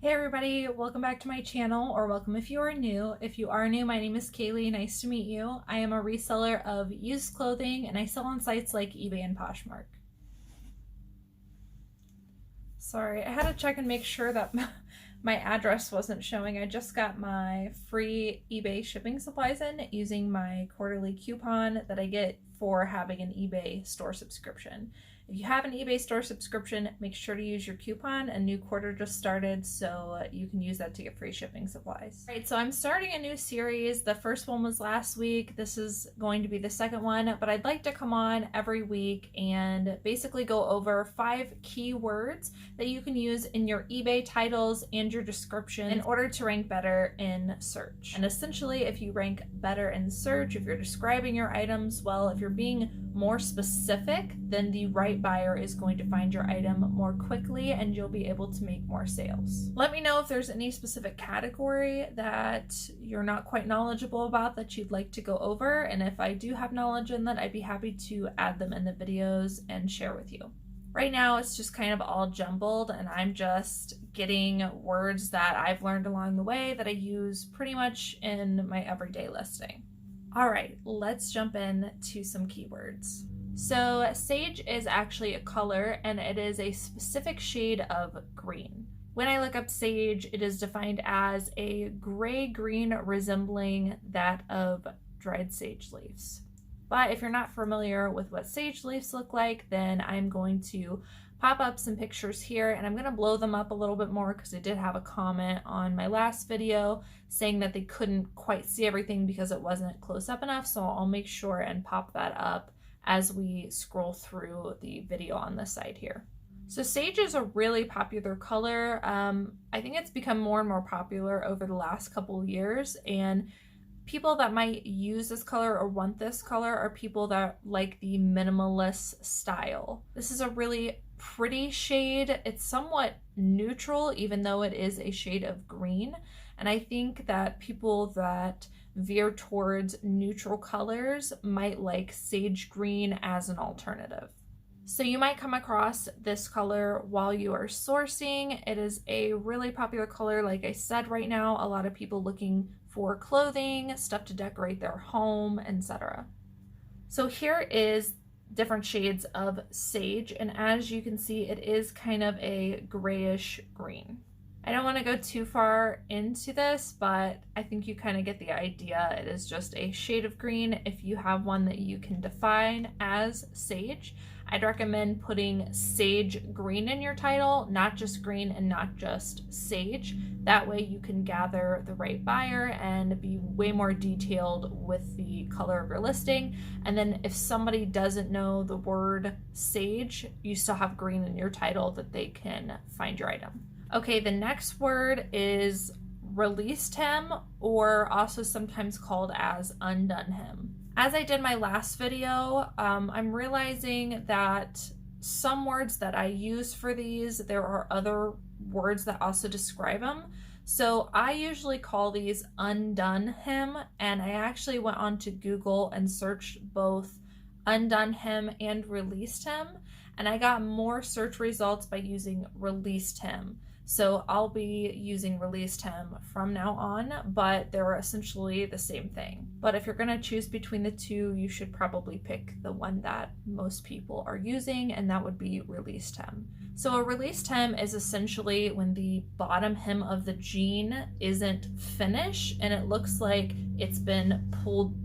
Hey everybody, welcome back to my channel, or welcome if you are new. If you are new, my name is Cayley, nice to meet you. I am a reseller of used clothing and I sell on sites like eBay and Poshmark. Sorry, I had to check and make sure that my address wasn't showing. I just got my free eBay shipping supplies in using my quarterly coupon that I get for having an eBay store subscription. If you have an eBay store subscription, make sure to use your coupon. A new quarter just started, so you can use that to get free shipping supplies. All right, so I'm starting a new series. The first one was last week. This is going to be the second one, but I'd like to come on every week and basically go over 5 keywords that you can use in your eBay titles and your description in order to rank better in search. And essentially, if you rank better in search, if you're describing your items well, if you're being more specific, then the right buyer is going to find your item more quickly and you'll be able to make more sales. Let me know if there's any specific category that you're not quite knowledgeable about that you'd like to go over, and if I do have knowledge in that, I'd be happy to add them in the videos and share with you. Right now it's just kind of all jumbled and I'm just getting words that I've learned along the way that I use pretty much in my everyday listing. All right, let's jump in to some keywords. So sage is actually a color and it is a specific shade of green. When I look up sage, it is defined as a gray-green resembling that of dried sage leaves. But if you're not familiar with what sage leaves look like, then I'm going to pop up some pictures here and I'm going to blow them up a little bit more because I did have a comment on my last video saying that they couldn't quite see everything because it wasn't close up enough, so I'll make sure and pop that up as we scroll through the video on this side here. So sage is a really popular color. I think it's become more and more popular over the last couple of years, and people that might use this color or want this color are people that like the minimalist style. This is a really pretty shade. It's somewhat neutral, even though it is a shade of green. And I think that people that veer towards neutral colors might like sage green as an alternative. So you might come across this color while you are sourcing. It is a really popular color. Like I said, right now, a lot of people looking for clothing, stuff to decorate their home, etc. So here is different shades of sage, and as you can see, it is kind of a grayish green. I don't want to go too far into this, but I think you kind of get the idea. It is just a shade of green. If you have one that you can define as sage, I'd recommend putting sage green in your title, not just green and not just sage. That way you can gather the right buyer and be way more detailed with the color of your listing. And then if somebody doesn't know the word sage, you still have green in your title that they can find your item. Okay, the next word is released hem, or also sometimes called as undone hem. As I did my last video, I'm realizing that some words that I use for these, there are other words that also describe them. So I usually call these undone hem, and I actually went onto Google and searched both undone hem and released hem, and I got more search results by using released hem. So I'll be using released hem from now on, but they're essentially the same thing. But if you're gonna choose between the two, you should probably pick the one that most people are using, and that would be released hem. So a released hem is essentially when the bottom hem of the jean isn't finished and it looks like it's been pulled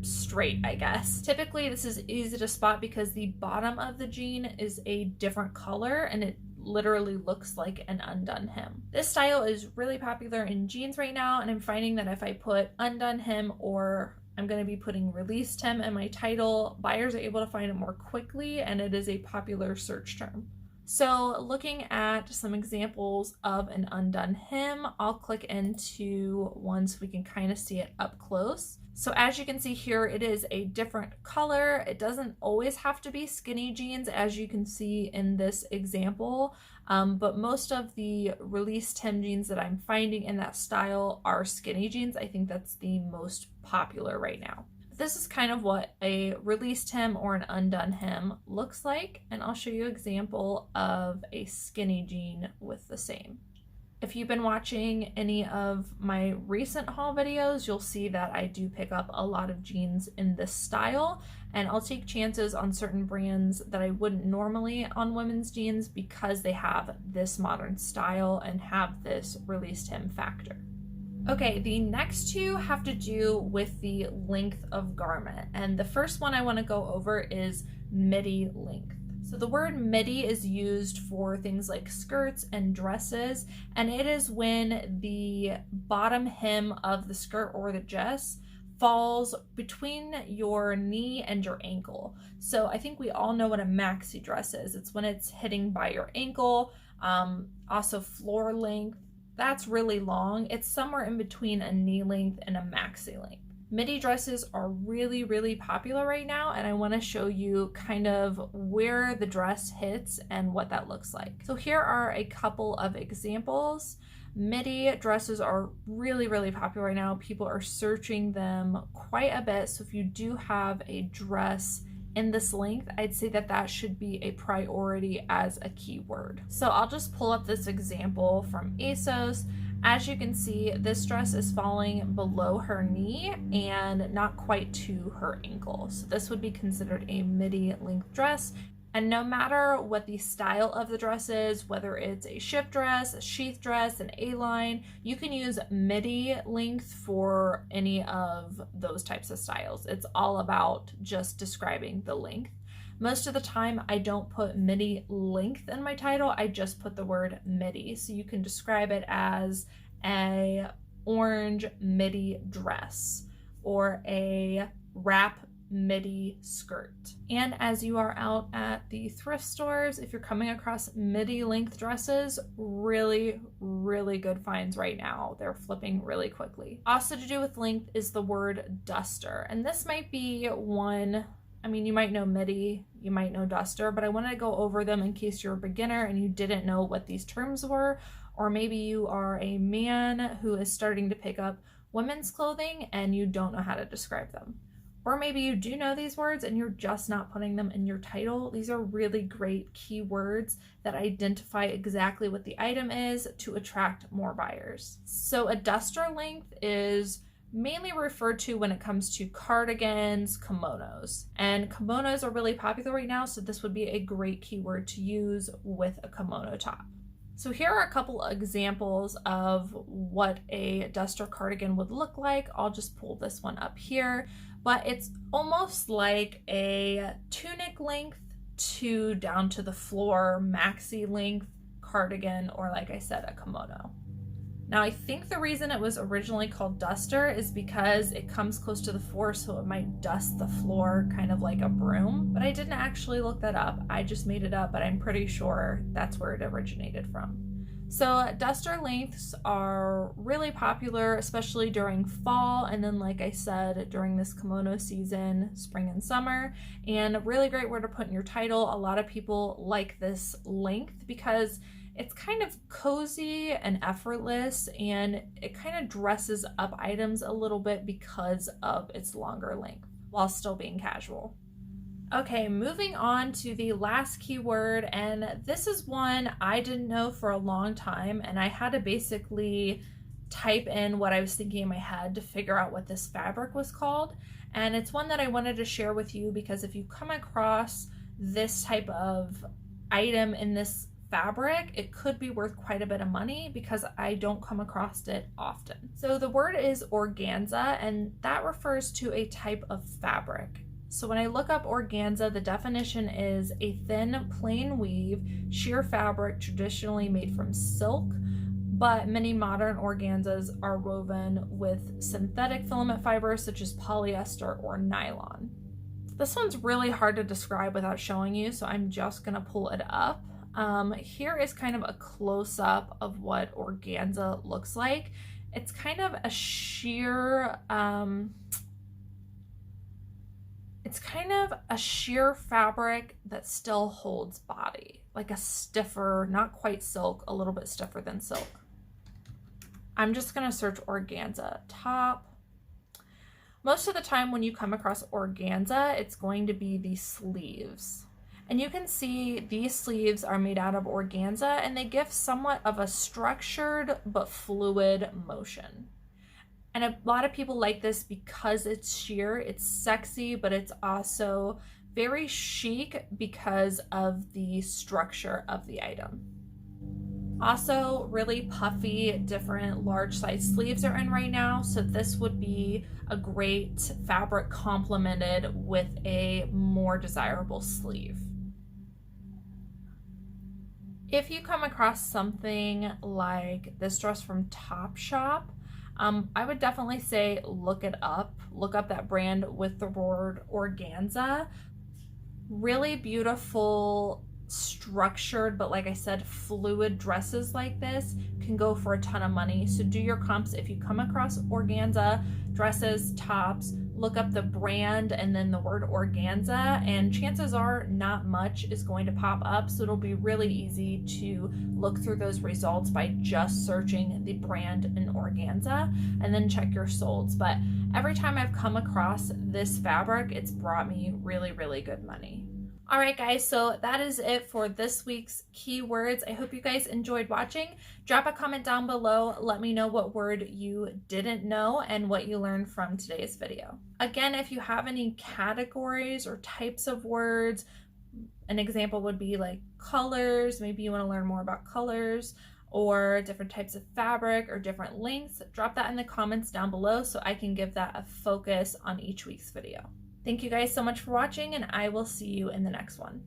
straight, I guess. Typically this is easy to spot because the bottom of the jean is a different color and it literally looks like an undone hem. This style is really popular in jeans right now, and I'm finding that if I put undone hem, or I'm going to be putting released hem in my title, buyers are able to find it more quickly and it is a popular search term. So looking at some examples of an undone hem, I'll click into one so we can kind of see it up close. So as you can see here, it is a different color. It doesn't always have to be skinny jeans, as you can see in this example, but most of the released hem jeans that I'm finding in that style are skinny jeans. I think that's the most popular right now. This is kind of what a released hem or an undone hem looks like, and I'll show you an example of a skinny jean with the same. If you've been watching any of my recent haul videos, you'll see that I do pick up a lot of jeans in this style, and I'll take chances on certain brands that I wouldn't normally on women's jeans because they have this modern style and have this released him factor. Okay, the next two have to do with the length of garment, and the first one I want to go over is midi length. So the word midi is used for things like skirts and dresses, and it is when the bottom hem of the skirt or the dress falls between your knee and your ankle. So I think we all know what a maxi dress is. It's when it's hitting by your ankle. Also floor length, that's really long. It's somewhere in between a knee length and a maxi length. Midi dresses are really, really popular right now, and I want to show you kind of where the dress hits and what that looks like. So here are a couple of examples. Midi dresses are really, really popular right now. People are searching them quite a bit. So if you do have a dress in this length, I'd say that that should be a priority as a keyword. So I'll just pull up this example from ASOS. As you can see, this dress is falling below her knee and not quite to her ankle. So this would be considered a midi length dress. And no matter what the style of the dress is, whether it's a shift dress, a sheath dress, an A-line, you can use midi length for any of those types of styles. It's all about just describing the length. Most of the time, I don't put midi length in my title, I just put the word midi. So you can describe it as a orange midi dress or a wrap midi skirt. And as you are out at the thrift stores, if you're coming across midi length dresses, really, really good finds right now. They're flipping really quickly. Also to do with length is the word duster. And this might be one, I mean, you might know midi, you might know duster, but I wanted to go over them in case you're a beginner and you didn't know what these terms were, or maybe you are a man who is starting to pick up women's clothing and you don't know how to describe them. Or maybe you do know these words and you're just not putting them in your title. These are really great keywords that identify exactly what the item is to attract more buyers. So a duster length is mainly referred to when it comes to cardigans, kimonos. And kimonos are really popular right now, so this would be a great keyword to use with a kimono top. So here are a couple examples of what a duster cardigan would look like. I'll just pull this one up here, but it's almost like a tunic length to down to the floor, maxi length cardigan, or like I said, a kimono. Now, I think the reason it was originally called duster is because it comes close to the floor, so it might dust the floor kind of like a broom, but I didn't actually look that up. I just made it up, but I'm pretty sure that's where it originated from. So duster lengths are really popular, especially during fall, and then like I said, during this kimono season, spring and summer, and a really great word to put in your title. A lot of people like this length because it's kind of cozy and effortless, and it kind of dresses up items a little bit because of its longer length while still being casual. Okay, moving on to the last keyword, and this is one I didn't know for a long time, and I had to basically type in what I was thinking in my head to figure out what this fabric was called. And it's one that I wanted to share with you because if you come across this type of item in this fabric, it could be worth quite a bit of money because I don't come across it often. So the word is organza, and that refers to a type of fabric. So when I look up organza, the definition is a thin, plain weave, sheer fabric traditionally made from silk, but many modern organzas are woven with synthetic filament fibers such as polyester or nylon. This one's really hard to describe without showing you, so I'm just gonna pull it up. Here is kind of a close-up of what organza looks like. It's kind of a sheer, fabric that still holds body, like a stiffer, not quite silk, a little bit stiffer than silk. I'm just gonna search organza top. Most of the time when you come across organza, it's going to be the sleeves. And you can see these sleeves are made out of organza, and they give somewhat of a structured but fluid motion. And a lot of people like this because it's sheer, it's sexy, but it's also very chic because of the structure of the item. Also, really puffy, different large size sleeves are in right now, so this would be a great fabric complemented with a more desirable sleeve. If you come across something like this dress from Topshop, I would definitely say look it up. Look up that brand with the word organza. Really beautiful, structured, but like I said, fluid dresses like this can go for a ton of money. So do your comps. If you come across organza dresses, tops, look up the brand and then the word organza, and chances are not much is going to pop up. So it'll be really easy to look through those results by just searching the brand in organza and then check your solds. But every time I've come across this fabric, it's brought me really, really good money. All right, guys, so that is it for this week's keywords. I hope you guys enjoyed watching. Drop a comment down below. Let me know what word you didn't know and what you learned from today's video. Again, if you have any categories or types of words, an example would be like colors. Maybe you want to learn more about colors or different types of fabric or different lengths. Drop that in the comments down below so I can give that a focus on each week's video. Thank you guys so much for watching, and I will see you in the next one.